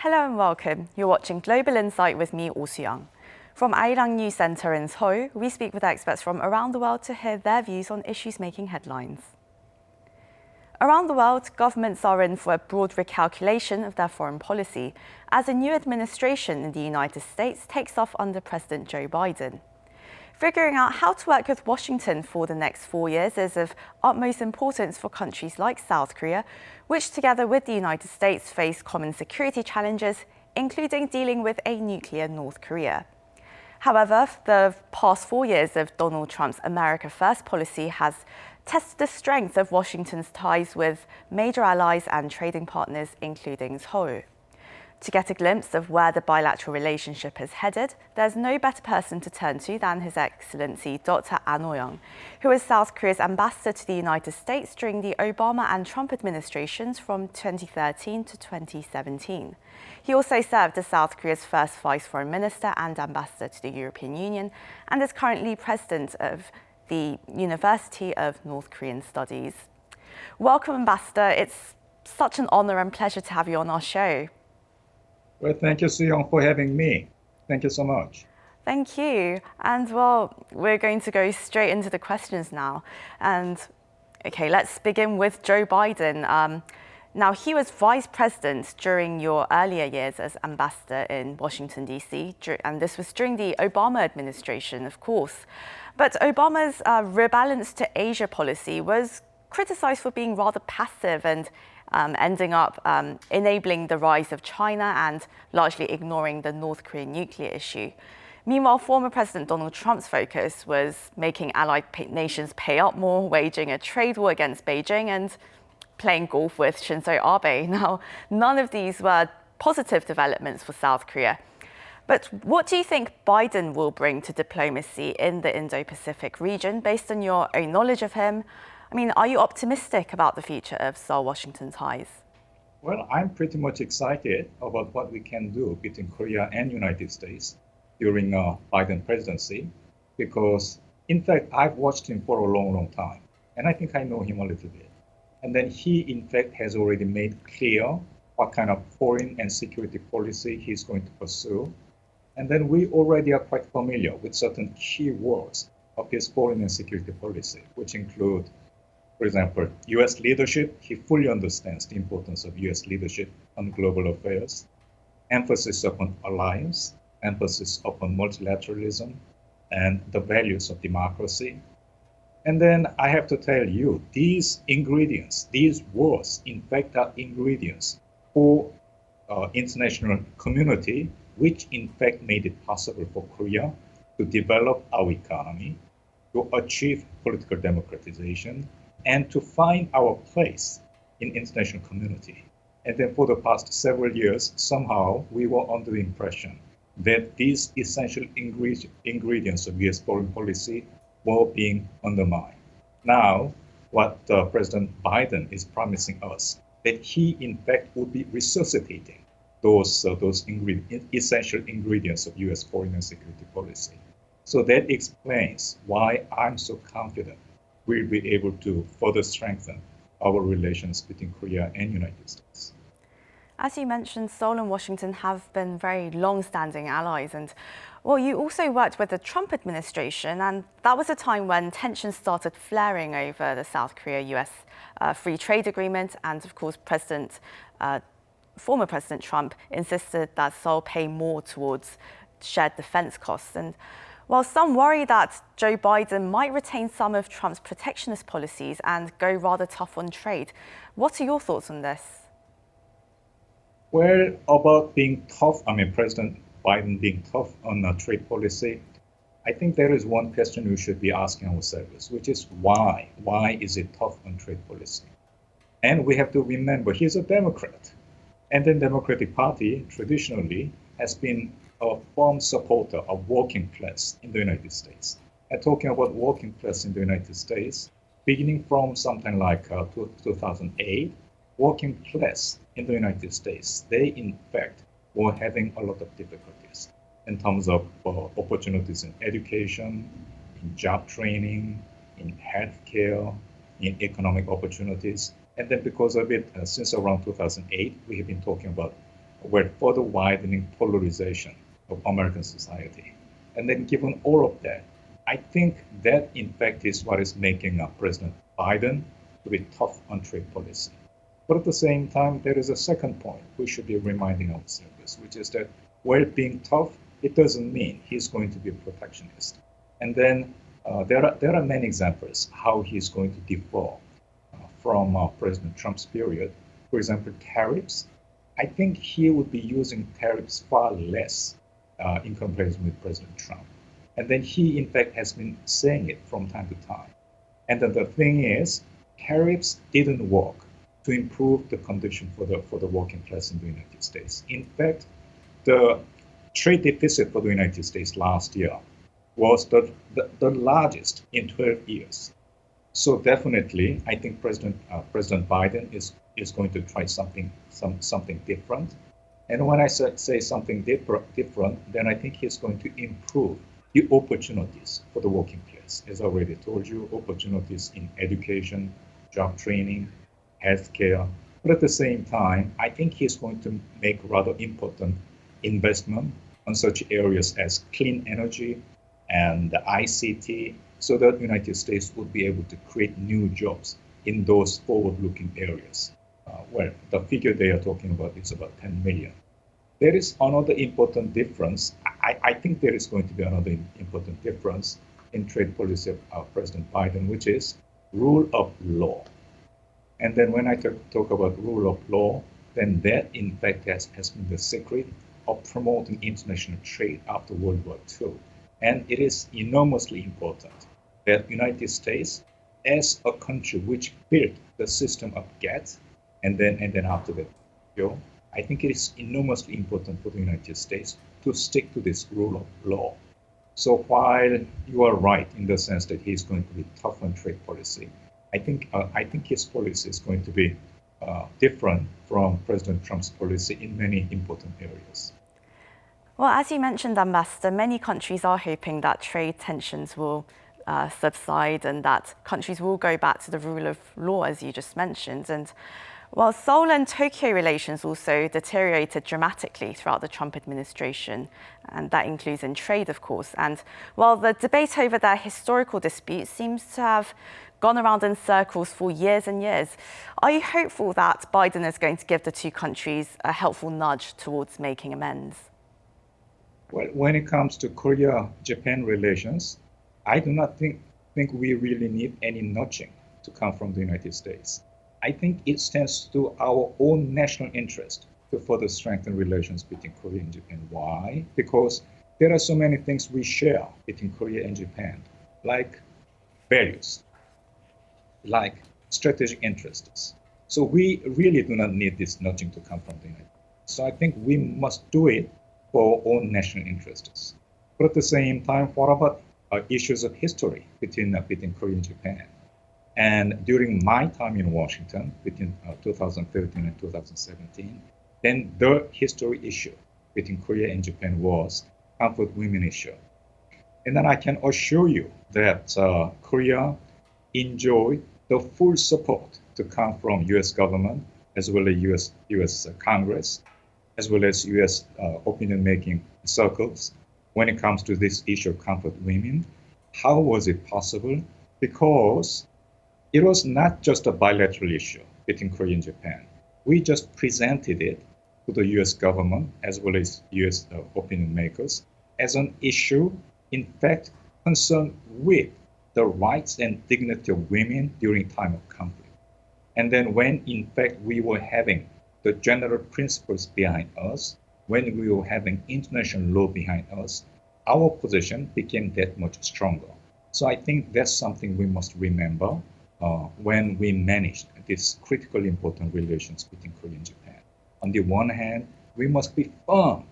Hello and welcome. You're watching Global Insight with me, Oh Soo-young. From Arirang News Centre in Seoul, we speak with experts from around the world to hear their views on issues making headlines. Around the world, governments are in for a broad recalculation of their foreign policy as a new administration in the United States takes off under President Joe Biden. Figuring out how to work with Washington for the next 4 years is of utmost importance for countries like South Korea, which together with the United States face common security challenges, including dealing with a nuclear North Korea. However, the past 4 years of Donald Trump's America First policy has tested the strength of Washington's ties with major allies and trading partners, including Seoul. To get a glimpse of where the bilateral relationship is headed, there's no better person to turn to than His Excellency Dr. An Oh-young, who is South Korea's ambassador to the United States during the Obama and Trump administrations from 2013 to 2017. He also served as South Korea's first vice foreign minister and ambassador to the European Union, and is currently president of the University of North Korean Studies. Welcome, Ambassador. It's such an honor and pleasure to have you on our show. Well, thank you, Soo-young, for having me. Thank you so much. Thank you. And well, we're going to go straight into the questions now. And okay, let's begin with Joe Biden. Now, he was vice president during your earlier years as ambassador in Washington, D.C., and this was during the Obama administration, of course. But Obama's rebalance to Asia policy was criticized for being rather passive and ending up enabling the rise of China and largely ignoring the North Korean nuclear issue. Meanwhile, former President Donald Trump's focus was making allied nations pay up more, waging a trade war against Beijing, and playing golf with Shinzo Abe. Now, none of these were positive developments for South Korea. But what do you think Biden will bring to diplomacy in the Indo-Pacific region based on your own knowledge of him? I mean, are you optimistic about the future of Seoul-Washington ties? Well, I'm pretty much excited about what we can do between Korea and United States during Biden presidency, because in fact, I've watched him for a long, long time, and I think I know him a little bit. And then he, in fact, has already made clear what kind of foreign and security policy he's going to pursue. And then we already are quite familiar with certain key words of his foreign and security policy, which include, for example, U.S. leadership. He fully understands the importance of U.S. leadership on global affairs, emphasis upon alliance, emphasis upon multilateralism, and the values of democracy. And then I have to tell you, these ingredients, these words, in fact, are ingredients for international community, which in fact made it possible for Korea to develop our economy, to achieve political democratization, and to find our place in international community. And then for the past several years, somehow we were under the impression that these essential ingredients of US foreign policy were being undermined. Now, what President Biden is promising us, that he in fact will be resuscitating those essential ingredients of US foreign and security policy. So that explains why I'm so confident we'll be able to further strengthen our relations between Korea and United States. As you mentioned, Seoul and Washington have been very long-standing allies, and well, you also worked with the Trump administration, and that was a time when tensions started flaring over the South Korea-US free trade agreement, and of course, former President Trump insisted that Seoul pay more towards shared defense costs. And while some worry that Joe Biden might retain some of Trump's protectionist policies and go rather tough on trade, what are your thoughts on this? Well, about being tough, President Biden being tough on trade policy, I think there is one question we should be asking ourselves, which is why? Why is it tough on trade policy? And we have to remember he's a Democrat. And the Democratic Party traditionally has been a firm supporter of working class in the United States. And talking about working class in the United States, beginning from something like 2008, working class in the United States, they in fact were having a lot of difficulties in terms of opportunities in education, in job training, in healthcare, in economic opportunities. And then because of it, since around 2008, we have been talking about were further widening polarization of American society. And then given all of that, I think that in fact is what is making President Biden to be tough on trade policy. But at the same time, there is a second point we should be reminding ourselves, which is that while being tough, it doesn't mean he's going to be a protectionist. And then there are many examples how he's going to differ from President Trump's period. For example, tariffs. I think he would be using tariffs far less in comparison with President Trump. And then he, in fact, has been saying it from time to time. And then the thing is, tariffs didn't work to improve the condition for the working class in the United States. In fact, the trade deficit for the United States last year was the largest in 12 years. So definitely, I think President Biden is going to try something different. And when I say something different, then I think he's going to improve the opportunities for the working class. As I already told you, opportunities in education, job training, healthcare. But at the same time, I think he's going to make rather important investment on such areas as clean energy and ICT, so that the United States would be able to create new jobs in those forward-looking areas. Well, the figure they are talking about is about 10 million. There is another important difference. I think there is going to be another important difference in trade policy of President Biden, which is rule of law. And then when I talk about rule of law, then that in fact has been the secret of promoting international trade after World War II. And it is enormously important that the United States, as a country which built the system of GATT, and then after that, I think it is enormously important for the United States to stick to this rule of law. So while you are right in the sense that he's going to be tough on trade policy, I think his policy is going to be different from President Trump's policy in many important areas. Well, as you mentioned, Ambassador, many countries are hoping that trade tensions will subside and that countries will go back to the rule of law, as you just mentioned. And while Seoul and Tokyo relations also deteriorated dramatically throughout the Trump administration, and that includes in trade, of course. And while the debate over their historical disputes seems to have gone around in circles for years and years, are you hopeful that Biden is going to give the two countries a helpful nudge towards making amends? Well, when it comes to Korea-Japan relations, I do not think we really need any nudging to come from the United States. I think it stands to our own national interest to further strengthen relations between Korea and Japan. Why? Because there are so many things we share between Korea and Japan, like values, like strategic interests. So we really do not need this nudging to come from the United States. So I think we must do it for our own national interests. But at the same time, what about issues of history between Korea and Japan? And during my time in Washington, between 2013 and 2017, then the history issue between Korea and Japan was comfort women issue. And then I can assure you that Korea enjoyed the full support to come from U.S. government, as well as U.S. Congress, as well as U.S. opinion-making circles when it comes to this issue of comfort women. How was it possible? Because it was not just a bilateral issue between Korea and Japan. We just presented it to the U.S. government as well as U.S. Opinion makers as an issue, in fact, concerned with the rights and dignity of women during time of conflict. And then when, in fact, we were having the general principles behind us, when we were having international law behind us, our position became that much stronger. So I think that's something we must remember when we manage these critically important relations between Korea and Japan. On the one hand, we must be firm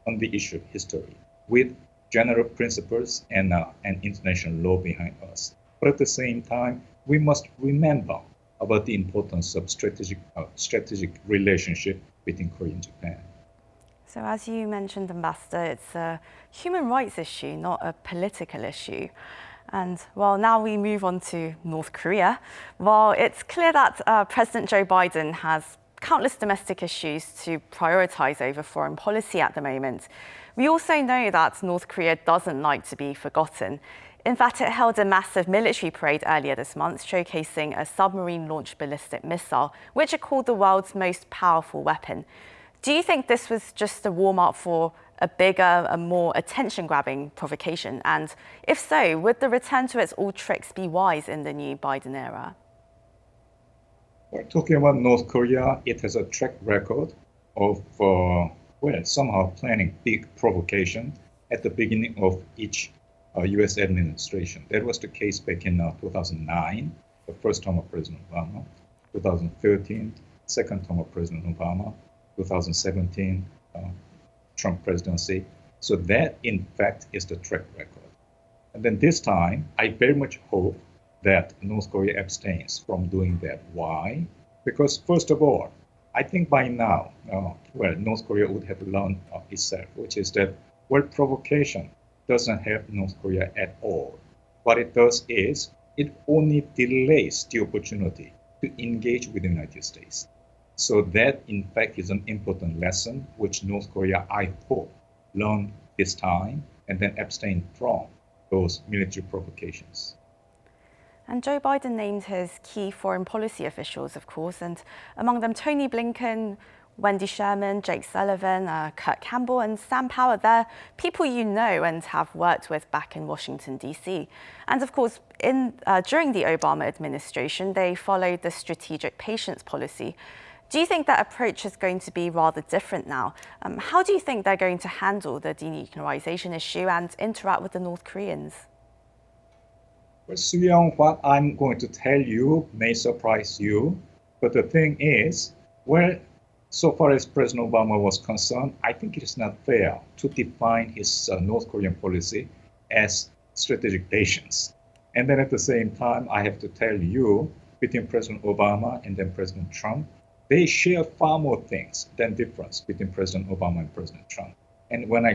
on the issue of history with general principles and international law behind us. But at the same time, we must remember about the importance of strategic relationship between Korea and Japan. So as you mentioned, Ambassador, it's a human rights issue, not a political issue. And while now we move on to North Korea, while it's clear that President Joe Biden has countless domestic issues to prioritize over foreign policy at the moment. We also know that North Korea doesn't like to be forgotten. In fact, it held a massive military parade earlier this month, showcasing a submarine-launched ballistic missile, which it called the world's most powerful weapon. Do you think this was just a warm-up for a bigger and more attention-grabbing provocation? And if so, would the return to its old tricks be wise in the new Biden era? We're talking about North Korea. It has a track record of, somehow planning big provocation at the beginning of each U.S. administration. That was the case back in 2009, the first term of President Obama, 2013, second term of President Obama, 2017, Trump presidency. So that, in fact, is the track record. And then this time, I very much hope that North Korea abstains from doing that. Why? Because first of all, I think by now, North Korea would have learned itself, which is that provocation doesn't help North Korea at all. What it does is it only delays the opportunity to engage with the United States. So that, in fact, is an important lesson which North Korea, I hope, learn this time and then abstain from those military provocations. And Joe Biden named his key foreign policy officials, of course, and among them Tony Blinken, Wendy Sherman, Jake Sullivan, Kurt Campbell and Sam Power. They're people you know and have worked with back in Washington, D.C. And of course, during the Obama administration, they followed the strategic patience policy. Do you think that approach is going to be rather different now? How do you think they're going to handle the denuclearization issue and interact with the North Koreans? Well, Soo-young, what I'm going to tell you may surprise you, but the thing is, so far as President Obama was concerned, I think it is not fair to define his North Korean policy as strategic patience. And then at the same time, I have to tell you, between President Obama and then President Trump, they share far more things than difference between President Obama and President Trump. And when I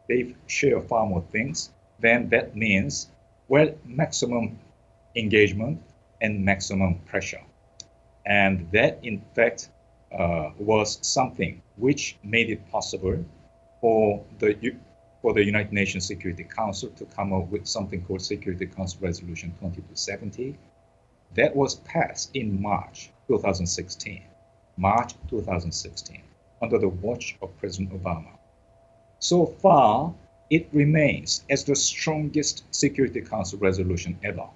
they share far more things, then that means, maximum engagement and maximum pressure. And that, in fact, was something which made it possible for the United Nations Security Council to come up with something called Security Council Resolution 2270. That was passed in March 2016, under the watch of President Obama. So far, it remains as the strongest Security Council resolution ever.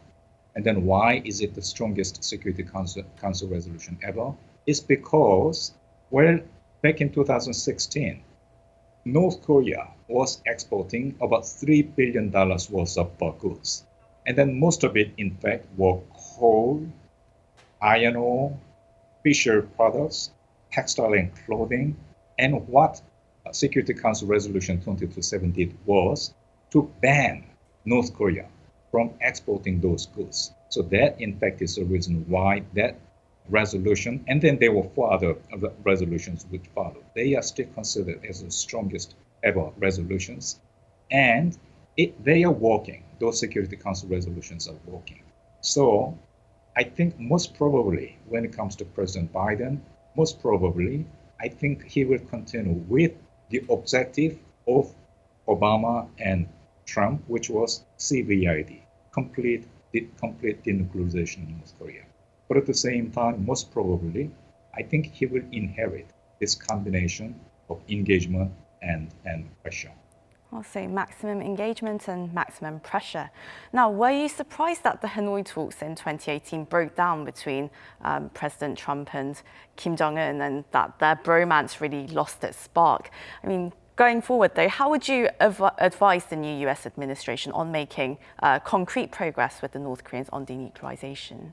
And then why is it the strongest Security Council resolution ever? It's because, back in 2016, North Korea was exporting about $3 billion worth of goods. And then most of it, in fact, were coal, iron ore, fisher products, textile and clothing. And what Security Council Resolution 2270 did was to ban North Korea from exporting those goods. So that, in fact, is the reason why that resolution, and then there were 4 other resolutions which followed. They are still considered as the strongest ever resolutions. And they are working. Those Security Council resolutions are working. So I think most probably when it comes to President Biden, I think he will continue with the objective of Obama and Trump, which was CVID, complete denuclearization of North Korea. But at the same time, most probably, I think he will inherit this combination of engagement and pressure. I'll say maximum engagement and maximum pressure. Now, were you surprised that the Hanoi talks in 2018 broke down between President Trump and Kim Jong-un and that their bromance really lost its spark? I mean, going forward, though, how would you advise the new US administration on making concrete progress with the North Koreans on denuclearization?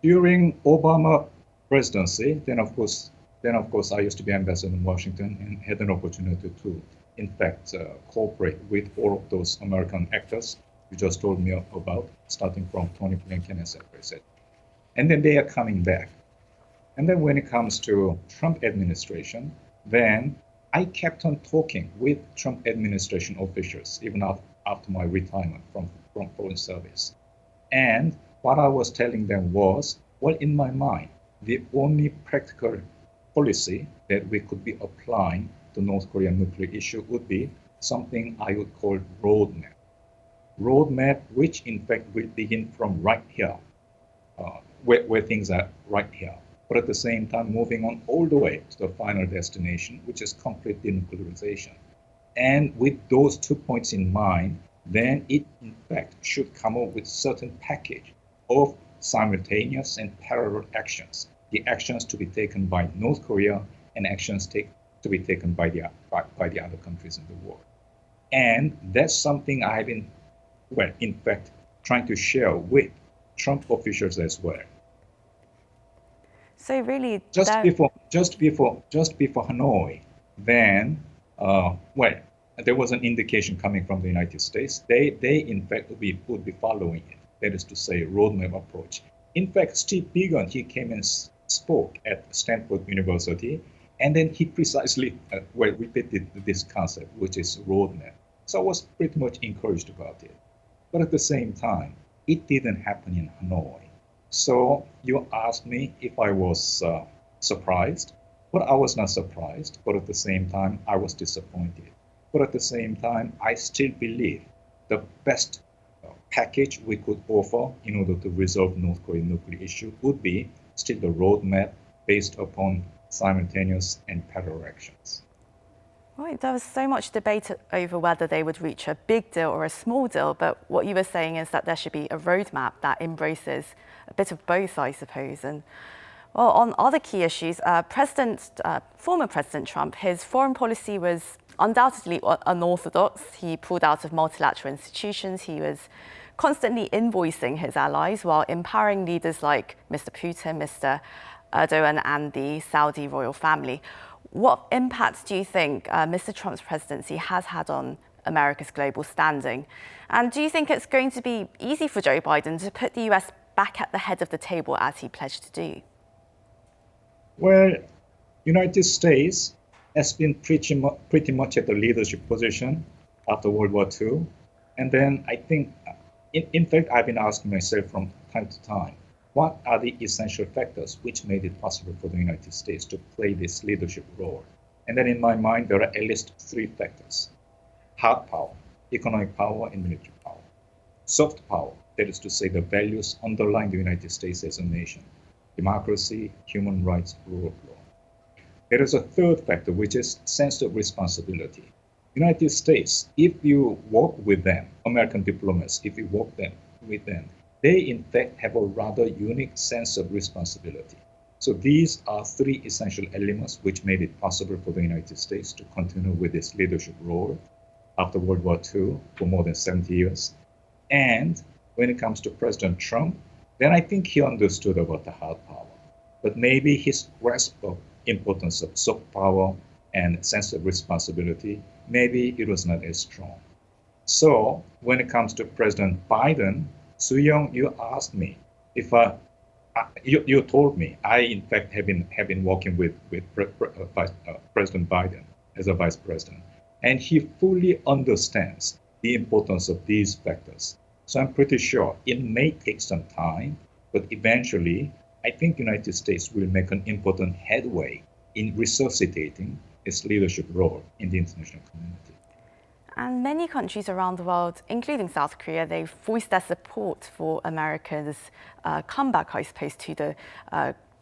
During Obama presidency, then of course, I used to be ambassador in Washington and had an opportunity to, in fact, cooperate with all of those American actors you just told me about, starting from Tony Blinken, etc. And then they are coming back. And then when it comes to Trump administration, then I kept on talking with Trump administration officials, even after my retirement from foreign service. And what I was telling them was, in my mind, the only practical policy that we could be applying to North Korean nuclear issue would be something I would call roadmap. Roadmap, which in fact will begin from right here, where things are right here, but at the same time moving on all the way to the final destination, which is complete denuclearization. And with those 2 points in mind, then it in fact should come up with certain package of simultaneous and parallel actions, the actions to be taken by North Korea and actions to be taken by the other countries in the world. And that's something I've been, in fact, trying to share with Trump officials as well. So really, just before Hanoi, then there was an indication coming from the United States. They in fact would be following it. That is to say, roadmap approach. In fact, Steve Biegun, he came and spoke at Stanford University, and then he precisely repeated this concept, which is roadmap. So I was pretty much encouraged about it. But at the same time, it didn't happen in Hanoi. So you asked me if I was surprised. But I was not surprised. But at the same time, I was disappointed. But at the same time, I still believe the best package we could offer in order to resolve North Korean nuclear issue would be still the roadmap based upon simultaneous and parallel actions. Right, there was so much debate over whether they would reach a big deal or a small deal, but what you were saying is that there should be a roadmap that embraces a bit of both, I suppose. And well, on other key issues, former President Trump, his foreign policy was undoubtedly unorthodox. He pulled out of multilateral institutions. He was constantly invoicing his allies while empowering leaders like Mr. Putin, Mr. Erdogan, and the Saudi royal family. What impact do you think Mr. Trump's presidency has had on America's global standing? And do you think it's going to be easy for Joe Biden to put the US back at the head of the table as he pledged to do? Well, United States has been pretty much at the leadership position after World War II. And then I think, in fact, I've been asking myself from time to time, what are the essential factors which made it possible for the United States to play this leadership role? And then in my mind, there are at least 3 factors: hard power, economic power, and military power. Soft power, that is to say the values underlying the United States as a nation: democracy, human rights, rule of law. There is a 3rd factor, which is sense of responsibility. United States, if you work with them, American diplomats, if you work with them, they in fact have a rather unique sense of responsibility. So these are 3 essential elements which made it possible for the United States to continue with its leadership role after World War II for more than 70 years. And when it comes to President Trump, then I think he understood about the hard power. But maybe his grasp of importance of soft power and sense of responsibility, maybe it was not as strong. So when it comes to President Biden, Soo-young, you asked me if you told me I in fact have been working with President Biden as a vice president, and he fully understands the importance of these factors. So I'm pretty sure it may take some time, but eventually I think the United States will make an important headway in resuscitating its leadership role in the international community. And many countries around the world, including South Korea, they've voiced their support for America's comeback, I suppose,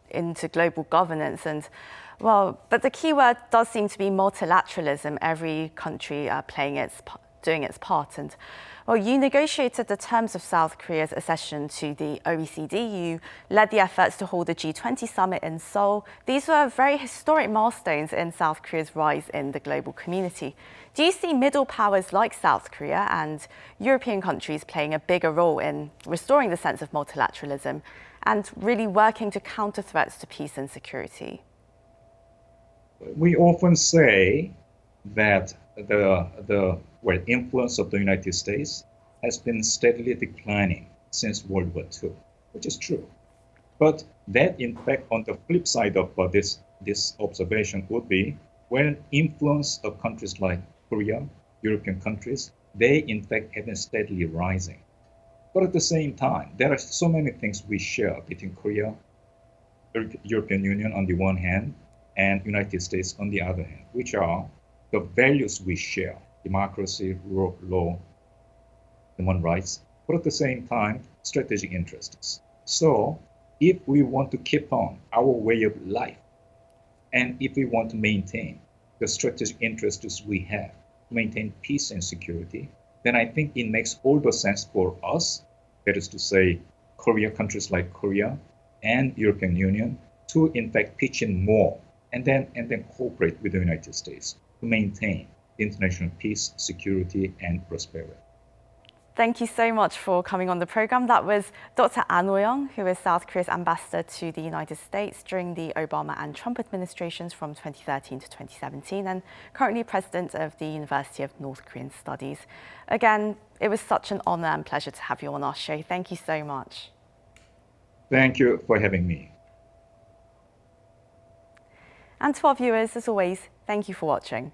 into global governance. And but the key word does seem to be multilateralism. Every country doing its part. And you negotiated the terms of South Korea's accession to the OECD. You led the efforts to hold the G20 summit in Seoul. These were very historic milestones in South Korea's rise in the global community. Do you see middle powers like South Korea and European countries playing a bigger role in restoring the sense of multilateralism and really working to counter threats to peace and security? We often say that the influence of the United States has been steadily declining since World War II, which is true. But that, in fact, on the flip side of this observation would be when influence of countries like Korea, European countries, they in fact have been steadily rising. But at the same time, there are so many things we share between Korea, European Union on the one hand and United States on the other hand, which are the values we share, democracy, rule of law, human rights, but at the same time, strategic interests. So if we want to keep on our way of life, and if we want to maintain the strategic interests we have, maintain peace and security, then I think it makes all the sense for us, that is to say, Korea, countries like Korea and European Union, to in fact pitch in more and then cooperate with the United States to maintain international peace, security, and prosperity. Thank you so much for coming on the program. That was Dr. An Woo-young, who is South Korea's ambassador to the United States during the Obama and Trump administrations from 2013 to 2017, and currently president of the University of North Korean Studies. Again, it was such an honor and pleasure to have you on our show. Thank you so much. Thank you for having me. And to our viewers, as always, thank you for watching.